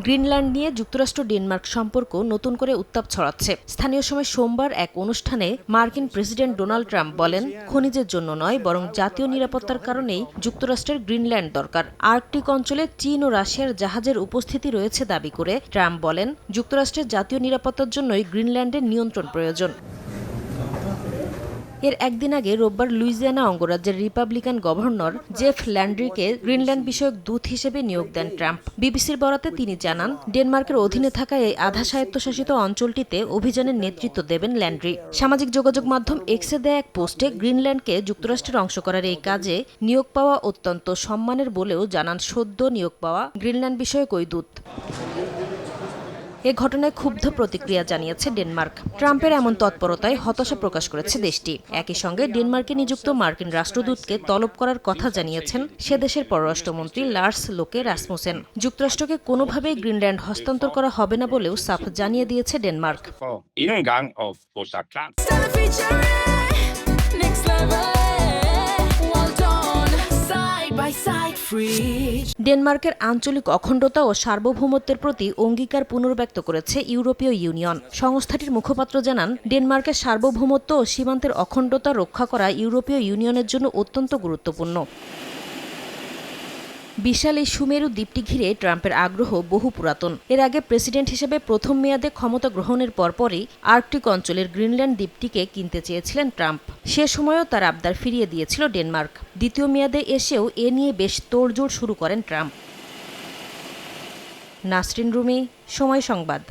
Greenland নিয়ে যুক্তরাষ্ট্র Denmark সম্পর্ক নতুন করে উত্তাপ ছড়াচ্ছে। স্থানীয় সময় সোমবার এক অনুষ্ঠানে মার্কিন প্রেসিডেন্ট ডোনাল্ড ট্রাম্প বলেন, খনিজের জন্য নয় বরং জাতীয় নিরাপত্তার কারণেই যুক্তরাষ্ট্রের গ্রিনল্যান্ড দরকার। আর্কটিক অঞ্চলে চীন ও রাশিয়ার জাহাজের উপস্থিতি রয়েছে দাবি করে ট্রাম্প বলেন, যুক্তরাষ্ট্রের জাতীয় নিরাপত্তার জন্যই গ্রিনল্যান্ডের নিয়ন্ত্রণ প্রয়োজন। এর একদিন আগে রোববার লুইজিয়ানা অঙ্গরাজ্যের রিপাবলিকান গভর্নর জেফ ল্যান্ড্রিকে গ্রিনল্যান্ড বিষয়ক দূত হিসেবে নিয়োগ দেন ট্রাম্প। বিবিসির বরাতে তিনি জানান, ডেনমার্কের অধীনে থাকা এই আধা স্বায়ত্তশাসিত অঞ্চলটিতে অভিযানের নেতৃত্ব দেবেন ল্যান্ড্রি। সামাজিক যোগাযোগ মাধ্যম এক্সে দেয়া এক পোস্টে গ্রিনল্যান্ডকে যুক্তরাষ্ট্রের অংশ করার এই কাজে নিয়োগ পাওয়া অত্যন্ত সম্মানের বলেও জানান সদ্য নিয়োগ পাওয়া গ্রিনল্যান্ড বিষয়ক ওই দূত। এ ঘটনায় ক্ষুব্ধ প্রতিক্রিয়া জানিয়েছে ডেনমার্ক। ট্রাম্পের এমন তৎপরতায় হতাশা প্রকাশ করেছে দেশটি। একই সঙ্গে ডেনমার্কে নিযুক্ত মার্কিন রাষ্ট্রদূতকে তলব করার কথা জানিয়েছেন সে দেশের পররাষ্ট্রমন্ত্রী লার্স লোকে রাসমুসেন। যুক্তরাষ্ট্রকে কোনোভাবেই গ্রিনল্যান্ড হস্তান্তর করা হবে না বলেও সাফ জানিয়ে দিয়েছে ডেনমার্ক। ডেনমার্কের আঞ্চলিক অখণ্ডতা ও সার্বভৌমত্বের প্রতি অঙ্গীকার পুনর্ব্যক্ত করেছে ইউরোপীয় ইউনিয়ন। সংস্থাটির মুখপাত্র জানান, ডেনমার্কের সার্বভৌমত্ব ও সীমান্তের অখণ্ডতা রক্ষা করা ইউরোপীয় ইউনিয়নের জন্য অত্যন্ত গুরুত্বপূর্ণ। বিশাল এই সুমেরু দ্বীপটি ঘিরে ট্রাম্পের আগ্রহ বহু পুরাতন। এর আগে প্রেসিডেন্ট হিসেবে প্রথম মেয়াদে ক্ষমতা গ্রহণের পরপরই আর্কটিক অঞ্চলের গ্রিনল্যান্ড দ্বীপটিকে কিনতে চেয়েছিলেন ট্রাম্প। সে সময়ও তার আবদার ফিরিয়ে দিয়েছিল ডেনমার্ক। দ্বিতীয় মেয়াদে এসেও এ নিয়ে বেশ তোড়জোড় শুরু করেন ট্রাম্প। নাসরিন রুমি, সময় সংবাদ।